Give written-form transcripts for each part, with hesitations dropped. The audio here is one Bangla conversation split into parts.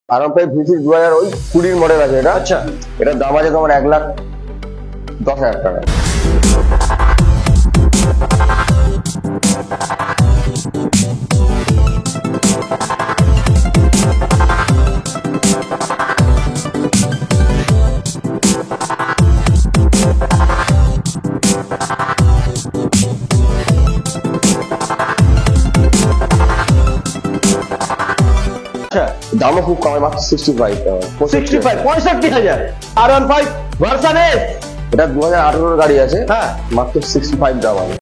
R15 V6 2020 মডেল আছে এটা। আচ্ছা, এটার দাম আছে তোমার 1,10,000 টাকা। দামও খুব কম, মাত্র 65 টাকা। 65,000 R15 ভার্সন এস। এটা 2018 গাড়ি আছে, হ্যাঁ, মাত্র 65 দাম আছে।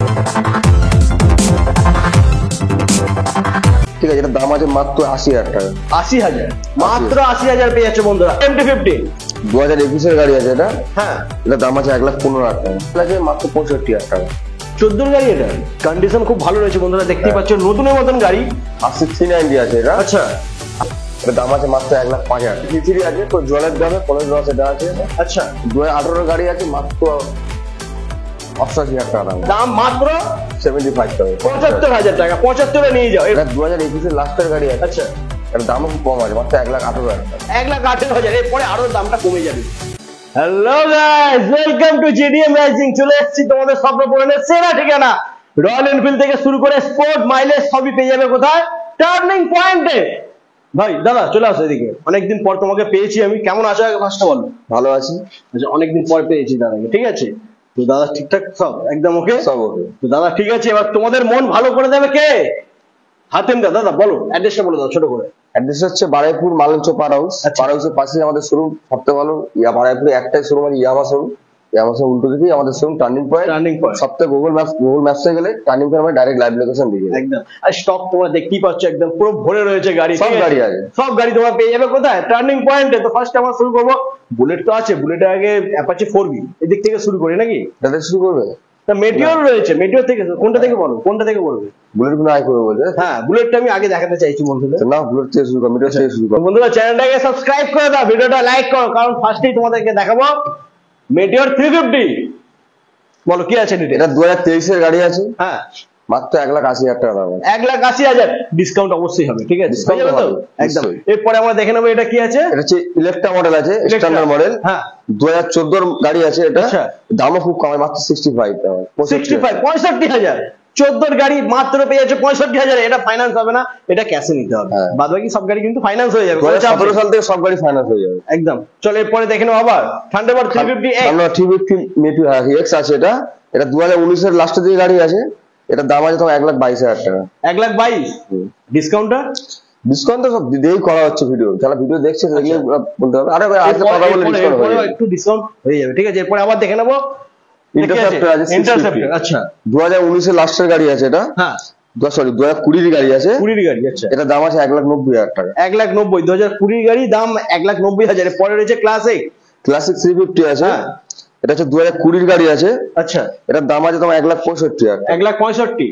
ঠিক আছে, এটার দাম আছে মাত্র 80,000 টাকা। 80,000, মাত্র 80,000 পেয়ে যাচ্ছে বন্ধুরা। MT-15 2021 এর গাড়ি আছে এটা। হ্যাঁ, এটার দাম আছে 1,15,000 টাকা। এটা আছে মাত্র 65,000 টাকা। 14 গাড়ি, এটা কন্ডিশন খুব ভালো রয়েছে বন্ধুরা, দেখতেই পাচ্ছ নতুনের মতন গাড়ি। R6 390 আছে এটা। আচ্ছা, এটার দাম আছে মাত্র 1,05,000 টাকা। V3 আছে, তো জলের দামে 15 এটা আছে। আচ্ছা, 2018 গাড়ি আছে, মাত্র 88,000 টাকা দাম। দাম মাত্র 75 টাকা। 75,000 টাকা। 75 নিয়ে যাও। এটা 2021 এর লাস্টের গাড়ি আছে। আচ্ছা, এটার দামও খুব কম আছে, মাত্র 1,18,000 টাকা। 1,18,000, এরপরে আরো দামটা কমে যাবে। Hello guys, welcome to GDM rising. চলে এসেছি তোমাদের স্বপ্ন পূরণের সেরা ঠিকানা। রয়্যাল এনফিল্ড থেকে শুরু করে স্পোর্ট মাইলেজ সবই পেয়ে যাবে কোথায়? টার্নিং পয়েন্টে। ভাই দাদা চলে আসো এদিকে, অনেকদিন পর তোমাকে পেয়েছি আমি। কেমন আছো আগে ফার্স্টে বলো। ভালো আছি। আচ্ছা, অনেকদিন পর পেয়েছি দাদাকে, ঠিক আছে? তো দাদা ঠিকঠাক সব একদম ওকে? সব ওকে। তো দাদা ঠিক আছে, এবার তোমাদের মন ভালো করে দেবে কে? হাতেম দা। দাদা বলো, অ্যাড্রেসটা বলে দাও ছোট করে। অ্যাড্রেস হচ্ছে বারাইপুর মালঞ্চ পার হাউস। আচ্ছা। পার হাউসের পাশে আমাদের শোরুম। সবথেকে ভালো বারাইপুরে একটাই শোরুম আছে, ইয়ামা শোরুম। ইয়ামা শোরুম উল্টো দিকেই আমাদের showroom, turning point. Turning point সবথেকে গুগল ম্যাপসে গেলে টার্নিং পয়েন্ট আমার ডাইরেক্ট লাইভ লোকেশন দিয়ে দেবে। একদম। আর স্টক তোমরা দেখতেই পাচ্ছ, একদম পুরো ভরে রয়েছে গাড়ি। সব গাড়ি আছে, সব গাড়ি তোমরা পেয়ে যাবে কোথায়? টার্নিং পয়েন্টে। তো ফার্স্ট আমরা শুরু করবো, বুলেট তো আছে, বুলেটের আগে অ্যাপাচি 4B এদিক থেকে শুরু করি নাকি? তাদের শুরু করবে। তা মেটিওর রয়েছে, মেটিওর থেকে কোনটা থেকে বলো, কোনটা থেকে বলবে? বুলেট গুলো আয় করবে বলছে। হ্যাঁ, বুলেটটা আমি আগে দেখাতে চাইছি বন্ধুদের। না, বুলেট থেকে শুরু করো, মিটার থেকে শুরু করো। বন্ধুরা চ্যানেলটাকে সাবস্ক্রাইব করে দাও, ভিডিওটা লাইক করো, কারণ ফার্স্টেই তোমাদেরকে দেখাবো মেটিওর 350। বলো কি আছে ডিটেইলস? এটা 2023 এর গাড়ি আছে। হ্যাঁ, মাত্র 1,80,000 টাকা দাম। 1,80,000 ডিসকাউন্ট অবশ্যই হবে, ঠিক আছে? Discount হয়ে যাবে তো? হবে, একদম। নিশ্চয়ই। এরপরে আমরা দেখে নেবো এটা কি আছে। এটা হচ্ছে ইলেকট্রা মডেল আছে, স্ট্যান্ডার্ড মডেল। হ্যাঁ, 2014 এর গাড়ি আছে এটা। আচ্ছা। দামও খুব কম, মাত্র 65 টাকা। 65,000 14 গাড়ি মাত্র পেয়ে যাচ্ছে 65,000। এটা ফাইন্যান্স হবে না, এটা ক্যাশে নিতে হবে। হ্যাঁ। বাদ বাকি সব গাড়ি কিন্তু ফাইন্যান্স হয়ে যাবে। 2017 সাল থেকে সব গাড়ি ফাইন্যান্স হয়ে যাবে। একদম। চলো এরপরে দেখে নেবো আবার থান্ডারবার্ড 350X। আমরা 350 মেটিও এক্স আছে এটা। এটা 2019 এর লাস্টের দিকে গাড়ি আছে। এটার দাম আছে তোমার 1,22,000 টাকা। 1,22,000 ডিসকাউন্টটা? ডিসকাউন্ট তো সব দিয়েই করা হচ্ছে ভিডিও। যারা ভিডিও দেখছে দেখলে বলতে হবে। আরে ভাই আজকে কথা বলে ডিসকাউন্ট হয়ে যাবে। একটু ডিসকাউন্ট হয়ে যাবে, ঠিক আছে? এরপরে আবার দেখে নেবো ইন্টারসেপ্টর আছে 650। আচ্ছা, 2019 এর লাস্টের গাড়ি আছে এটা। হ্যাঁ, সরি 2020 এর গাড়ি আছে। 20 গাড়ি। আচ্ছা, এটার দাম আছে 1,90,000 টাকা। 1,90,000 2020 গাড়ি, দাম 1,90,000। পরে রয়েছে ক্লাসিক 350 আছে। হ্যাঁ, এটা হচ্ছে 2020 গাড়ি আছে। আচ্ছা, এটার দাম আছে তোমার 1,65,000 টাকা। 1,65,000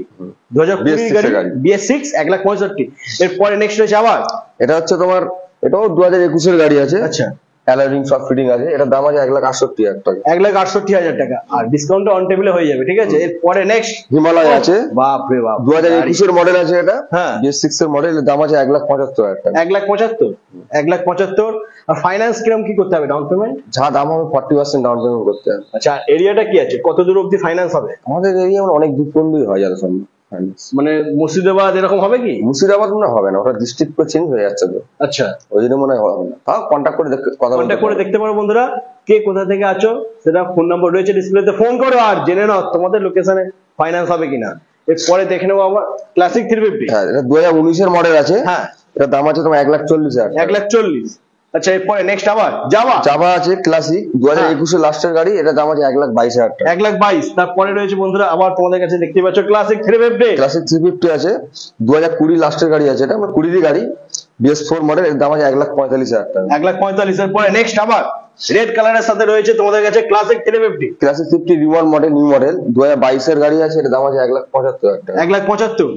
2020 গাড়ি BS6 1,65,000। এরপরে নেক্সট রয়েছে আবার এটা হচ্ছে তোমার, এটাও 2021 এর গাড়ি আছে। আচ্ছা, অ্যালারিং সব ফিটিং আছে। এটার দাম আছে 1,68,000 টাকা। 1,68,000 টাকা। আর ডিসকাউন্ট অন টেবিলে হয়ে যাবে, ঠিক আছে? এরপরে নেক্সট হিমালয় আছে। বাপ রে বাপ, 2021 এর মডেল আছে এটা। হ্যাঁ, BS6 এর মডেল। এর দাম আছে 1,75,000 টাকা। 1,75,000। আর ফাইন্যান্স কিরকম কি করতে হবে, ডাউন পেমেন্ট? যা দাম হবে 40% ডাউন পেমেন্ট করতে হবে। আচ্ছা, এরিয়াটা কি আছে, কত দূর অবধি ফাইন্যান্স হবে? আমাদের এরিয়া অনেক দূর পর্যন্তই হয় যারা সম্ভব ফাইন্যান্স। মানে মুর্শিদাবাদ এরকম হবে কি? মুর্শিদাবাদ মনে হবে না, ওটা ডিস্ট্রিক্ট করে চেঞ্জ হয়ে যাচ্ছে তো। আচ্ছা, ওই জন্য মনে হয় হবে না। তাও কন্ট্যাক্ট করে কথা কন্ট্যাক্ট করে দেখতে পারো বন্ধুরা। কে কোথা থেকে আছো সেটা ফোন নাম্বার রয়েছে ডিসপ্লেতে, ফোন করো আর জেনে নাও তোমাদের লোকেশনে ফাইন্যান্স হবে কিনা। এরপরে দেখে নেবো আবার ক্লাসিক 350। হ্যাঁ, এটা 2019 এর মডেল আছে। হ্যাঁ, এটার দাম আছে তোমার 1,40,000 টাকা। 1,40,000। আচ্ছা, এরপরে নেক্সট আবার জাভা আছে ক্লাসিক 2021 এর লাস্টের গাড়ি। এটার দাম আছে 1,22,000 টাকা। 1,22,000। তারপরে রয়েছে বন্ধুরা আবার তোমাদের কাছে দেখতে পাচ্ছ ক্লাসিক 350। ক্লাসিক 350 আছে, 2020 লাস্টের গাড়ি আছে। এটা 20 গাড়ি BS4 মডেল। এর দাম আছে 1,45,000 টাকা। 1,45,000। পরে নেক্সট আবার রেড কালারের সাথে রয়েছে তোমাদের কাছে classic 350। Classic 50 reward model, new model 2022 এর গাড়ি আছে। এর দাম আছে 1,75,000 টাকা। 1,75,000।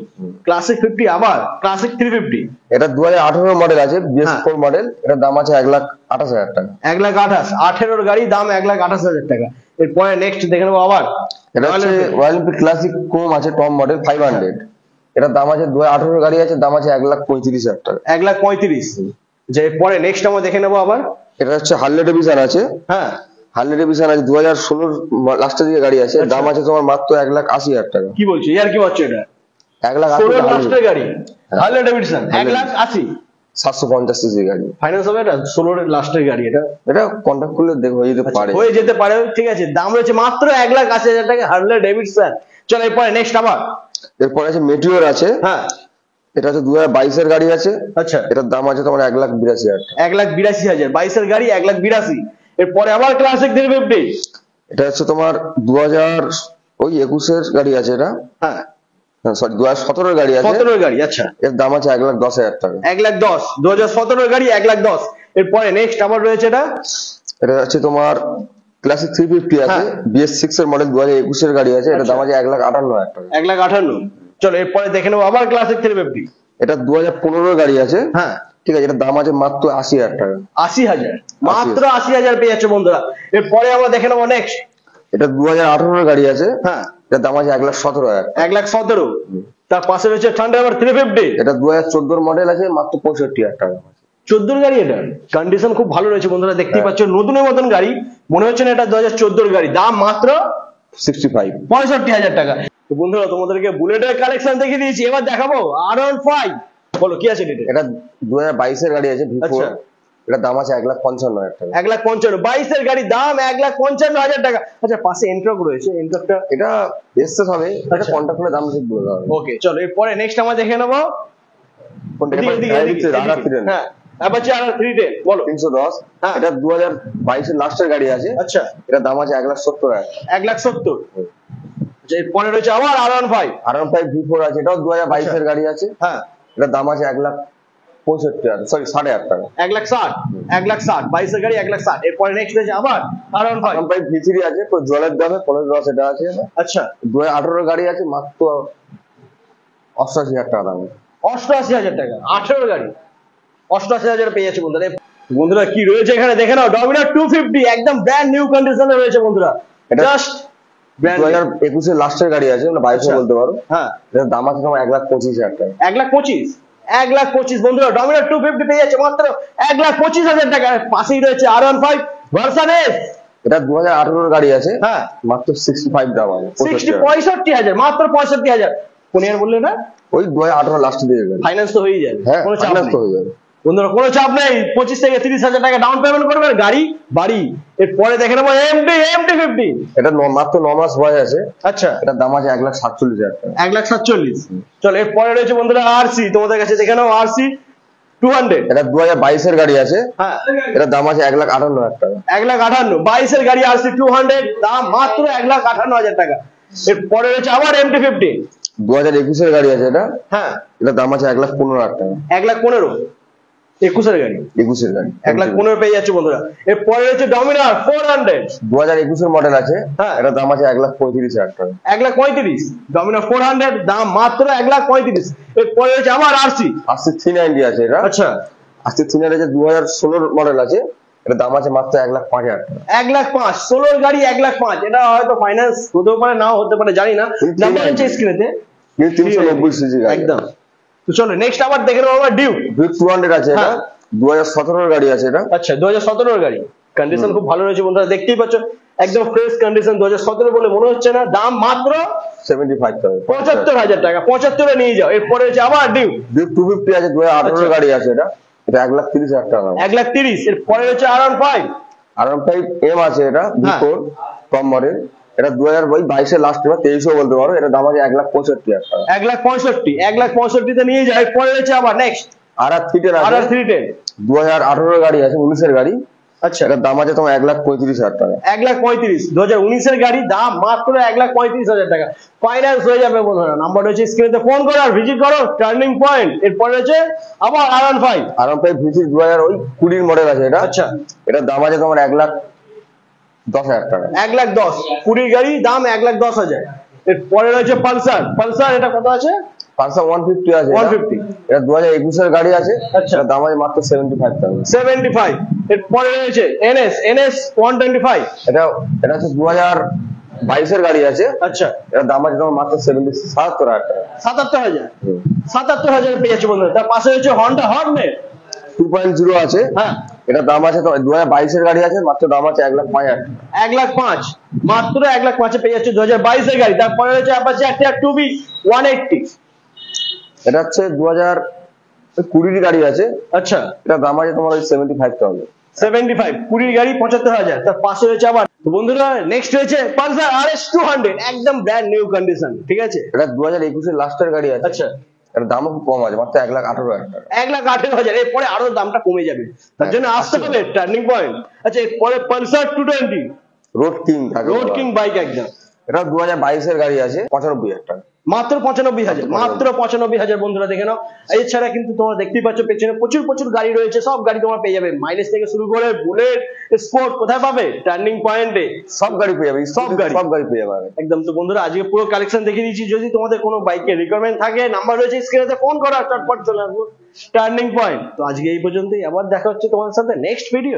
ক্লাসিক 50 আবার ক্লাসিক 350। এটা 2018 মডেল আছে, BS4 মডেল। এর দাম আছে 1,28,000 টাকা। 1,28,000। 18 গাড়ি, দাম 1,28,000 টাকা। এরপরে নেক্সট দেখে নেবো আবার এটা হচ্ছে রয়্যাল এনফিল্ড ক্লাসিক ক্রোম আছে, টপ মডেল 500। এটার দাম আছে 2018 গাড়ি আছে, দাম আছে 1,35,000 টাকা। 1,35,000। যে পরে নেক্সট আমরা দেখে নেবো আবার। এটা হচ্ছে হার্লে ডেভিডসন আছে, হ্যাঁ হার্লে ডেভিডসন আছে 2016 লাস্টের দিকে গাড়ি আছে, দাম আছে তোমার মাত্র 1,80,000 টাকা। কি বলছো, ইয়ার কি হচ্ছে এটা? 1,80,000 16 লাস্টের গাড়ি হার্লে ডেভিডসন 1,80,000, 750 সিসি গাড়ি। ফাইন্যান্স হবে এটা? 16 লাস্টের গাড়ি এটা এটা কন্ট্যাক্ট করলে দেখো হয়ে যেতে পারে। হয়ে যেতে পারে, ঠিক আছে। দাম রয়েছে মাত্র 1,80,000 টাকা হার্লে ডেভিডসন। চলো এরপরে নেক্সট আবার। এরপরে আছে মেটিওর আছে, হ্যাঁ এটা হচ্ছে 2022 এর গাড়ি আছে, আচ্ছা এটার দাম আছে তোমার 1,82,000 টাকা। 1,82,000, 22 এর গাড়ি 1,82,000। এরপরে আবার ক্লাসিক 350। এটা হচ্ছে তোমার 2021 এর গাড়ি আছে, এটা হ্যাঁ সরি 2017 এর গাড়ি আছে, 17 এর গাড়ি, আচ্ছা এর দাম আছে 1,10,000 টাকা। 1,10,000, 2017 এর গাড়ি 1,10,000। এরপরে নেক্সট আবার রয়েছে এটা। এটা হচ্ছে তোমার ক্লাসিক 350 আছে, হ্যাঁ। BS6 এর মডেল 2021 এর গাড়ি আছে, এটার দাম আছে 1,58,000 টাকা। 1,58,000। চলো এরপরে দেখে নেবো আবার ক্লাসিক 350। এটা 2015 এর গাড়ি আছে, হ্যাঁ ঠিক আছে, এটার দাম আছে মাত্র 80,000 টাকা। 80,000, মাত্র 80,000 পেয়ে যাচ্ছে বন্ধুরা। এরপরে আমরা দেখে নেবো নেক্সট। এটা 2018 এর গাড়ি আছে, হ্যাঁ এটার দাম আছে 1,17,000 টাকা। 1,17,000। তার পাশে রয়েছে থান্ডারবার্ড 350। এটা 2014 এর মডেল আছে, মাত্র 65,000 টাকা। 14 গাড়ি, এটা কন্ডিশন খুব ভালো রয়েছে বন্ধুরা, দেখতেই পাচ্ছ নতুনের মতন গাড়ি মনে হচ্ছে না, এটা 2014 গাড়ি, দাম মাত্র 65। 65,000 টাকা। তো বন্ধুরা তোমাদেরকে বুলেটের কালেকশন দেখিয়ে দিয়েছি, এবার দেখাবো R15। বলো কি আছে এটা? এটা 2022 এর গাড়ি আছে, V4, আচ্ছা এটার দাম আছে 1,55,000 টাকা। 1,55,000, 22 এর গাড়ি, দাম 1,55,000 টাকা। আচ্ছা পাশে এন্ট্রক রয়েছে, এন্ট্রকটা এটা এসছে হবে, এটা আচ্ছা। কন্টাক্ট করে দাম ঠিক বলে দেওয়া হবে। ওকে চলো এরপরে নেক্সট আমরা দেখে নেবো। কোনটা? এদিকে, এদিকে, এদিকে। হ্যাঁ অ্যাপাচি R310 বলো। 310, হ্যাঁ। এটা 2022 এর লাস্টের গাড়ি আছে, আচ্ছা এটার দাম আছে 1,70,000 টাকা। 1,70,000। আচ্ছা এরপরে রয়েছে আবার R15। R15 V4 আছে, এটাও 2022 এর গাড়ি আছে, হ্যাঁ এটার দাম আছে 1,65,000, সরি 60,000 টাকা। 1,60,000, 1,60,000, 22 এর গাড়ি 1,60,000। এরপরে নেক্সট রয়েছে আবার R15। R15 V3 আছে, তো জলের দামে 15 এটা আছে, আচ্ছা 2018 এর গাড়ি আছে, মাত্র 88,000 টাকা দাম। 88,000 টাকা, 18 গাড়ি 88,000 পেয়ে যাচ্ছে বন্ধুরা। বন্ধুরা কি রয়েছে এখানে দেখে নাও, ডমিনার 250 একদম ব্র্যান্ড নিউ কন্ডিশনে রয়েছে বন্ধুরা, এটা জাস্ট 2021 এর লাস্টের গাড়ি আছে, মানে 22 আচ্ছা। বলতে পারো। হ্যাঁ এটার দাম আছে তোমার 1,25,000 টাকা। 1,25,000, 1,25,000 বন্ধুরা, ডমিনার 250 পেয়ে যাচ্ছে মাত্র 1,25,000 টাকা। পাশেই রয়েছে R15 ভার্সন S, এটা 2018 এর গাড়ি আছে, হ্যাঁ মাত্র 65 দাম আছে, 65,000, মাত্র 65,000। কোন ইয়ার বললে না? ওই 2018 লাস্টের দিকে গাড়ি। ফাইন্যান্স তো হয়ে যাবে, হ্যাঁ, কোনো চাপ finance নেই তো হয়ে যাবে। বন্ধুরা, কোনো চাপ নেই। 25 থেকে 30,000 টাকা ডাউন পেমেন্ট করবেন, গাড়ি বাড়ি। এরপরে দেখে নেবো MT50। এটা মাত্র 9 মাস বয়স আছে, আচ্ছা এটার দাম আছে 1,47,000 টাকা। 1,47,000। চলো এরপরে রয়েছে বন্ধুরা RC, তোমাদের কাছে দেখে নাও RC 200। এটা 2022 এর গাড়ি আছে, হ্যাঁ এটার দাম আছে 1,58,000 টাকা। 1,58,000, 22 এর গাড়ি RC 200, দাম মাত্র 1,58,000 টাকা। এরপরে রয়েছে আবার MT50। 2021 এর গাড়ি আছে, এটা হ্যাঁ এটার দাম আছে 1,15,000 টাকা। 1,15,000, 21 এর গাড়ি 21 এর গাড়ি 1,15,000 পেয়ে যাচ্ছে বন্ধুরা। এরপরে রয়েছে ডমিনার 400। 2021 এর মডেল আছে, হ্যাঁ। এটার দাম আছে 1,35,000 টাকা। 1,35,000, ডমিনার 400, দাম মাত্র 1,35,000। এরপরে রয়েছে আবার RC। RC 390 আছে, এটা আচ্ছা RC 390 আছে, 2016 মডেল আছে, এটার দাম আছে মাত্র 1,05,000 টাকা। 1,05,000, 16 গাড়ি 1,05,000। এটা হয়তো ফাইন্যান্স হতেও পারে, নাও হতে পারে, জানি না। নাম্বার হচ্ছে স্ক্রিনেতে 390 সিসি গাড়ি একদম। তো চলো নেক্সট আবার দেখে নেবো আমরা ডিউক। ভিক 200 আছে, এটা হ্যাঁ। 2017 এর গাড়ি আছে, এটা আচ্ছা 2017 এর গাড়ি, কন্ডিশন খুব ভালো রয়েছে বন্ধুরা, দেখতেই পাচ্ছ একদম ফ্রেশ কন্ডিশন। 2017 বলে মনে হচ্ছে না, দাম মাত্র 75 টাকা। 75,000 টাকা। 75 এ নিয়ে যাও। এরপরে হচ্ছে আবার ডিউক ভিক 250 আছে, 2018 আচ্ছা। এর গাড়ি আছে, এটা 1,30,000 টাকা। 1,30,000। এরপরে হচ্ছে R15। R15 M আছে, এটা হ্যাঁ। V4 টপ মডেল, এটা 2022 এর লাস্ট, এবার 23 বলতে পারো, এটা দাম আছে 1,65,000 টাকা। 1,65,000 তে নিয়ে যাও। এরপরে রয়েছে আবার নেক্সট R310 আছে, R310। 2018 এর গাড়ি আছে, 19 এর গাড়ি, আচ্ছা এটার দাম আছে তোমার 1,35,000 টাকা। 1,35,000, 2019 এর গাড়ি, দাম মাত্র 1,35,000 টাকা। ফাইন্যান্স হয়ে যাবে বন্ধুরা। নাম্বার রয়েছে স্ক্রিনে, ফোন করো আর ভিজিট করো টার্নিং পয়েন্ট। এরপরে রয়েছে আবার R15। R15 V3 2020 মডেল আছে, এটা আচ্ছা এটার দাম আছে তোমার 1,10,000 টাকা। 1,10,000, 20 গাড়ি, দাম 1,10,000। এরপরে রয়েছে পালসার, এটা কত আছে? পালসার 150 আছে, 150। এটা 2021 এর গাড়ি আছে, আচ্ছা। এটার দাম আছে মাত্র 75 টাকা। 75। এরপরে রয়েছে NS 125। এটা হচ্ছে 2022 এর গাড়ি আছে, আচ্ছা এটার দাম আছে তোমার মাত্র 77,000 টাকা। 77,000, 77,000 পেয়ে যাচ্ছে বন্ধুরা। তার পাশে রয়েছে হন্ডা হর্নেট 2.0 আছে, হ্যাঁ এটা দাম আছে 2022 এর গাড়ি আছে, মাত্র দাম আছে 1,05,000। 1,05,000 মাত্র 1,05,000 পেয়ে যাচ্ছে 2022 এর গাড়ি। তারপরে রয়েছে অ্যাপাচি RTR 2B 180। এটা হচ্ছে 2020 গাড়ি আছে, আচ্ছা এটা দাম আছে তোমার ওই 75,000। 75 20 গাড়ি 75,000। তার পাশে রয়েছে আবার তো বন্ধুরা নেক্সট রয়েছে পালসার RS 200 একদম ব্র্যান্ড নিউ কন্ডিশন, ঠিক আছে। এটা 2021 এর লাস্টের গাড়ি আছে, আচ্ছা এর দামও খুব কম আছে, মাত্র 1,18,000 টাকা। 1,18,000। এরপরে আরো দামটা কমে যাবে, তার জন্য আসতে হবে টার্নিং পয়েন্ট। আচ্ছা এরপরে পালসার 220 রোড কিং থাকে, রোড কিং বাইক একদম, এটা 2022 এর গাড়ি আছে, 95,000 টাকা। মাত্র 95,000, মাত্র 95,000 বন্ধুরা দেখে নাও। এছাড়া কিন্তু তোমরা দেখতেই পাচ্ছ পেছনে প্রচুর প্রচুর গাড়ি রয়েছে, সব গাড়ি তোমরা পেয়ে যাবে, মাইলেজ থেকে শুরু করে বুলেট স্পোর্ট কোথায় পাবে টার্নিং পয়েন্টে, সব গাড়ি পেয়ে যাবে, সব গাড়ি। সব গাড়ি পেয়ে যাবে একদম। তো বন্ধুরা আজকে পুরো কালেকশন দেখিয়ে দিয়েছি, যদি তোমাদের কোনো বাইকের রিকোয়ারমেন্ট থাকে নাম্বার রয়েছে স্ক্রিনে, ফোন করো, চটপট চলে আসবো টার্নিং পয়েন্ট। তো আজকে এই পর্যন্তই, আবার দেখা হচ্ছে তোমাদের সাথে নেক্সট ভিডিও।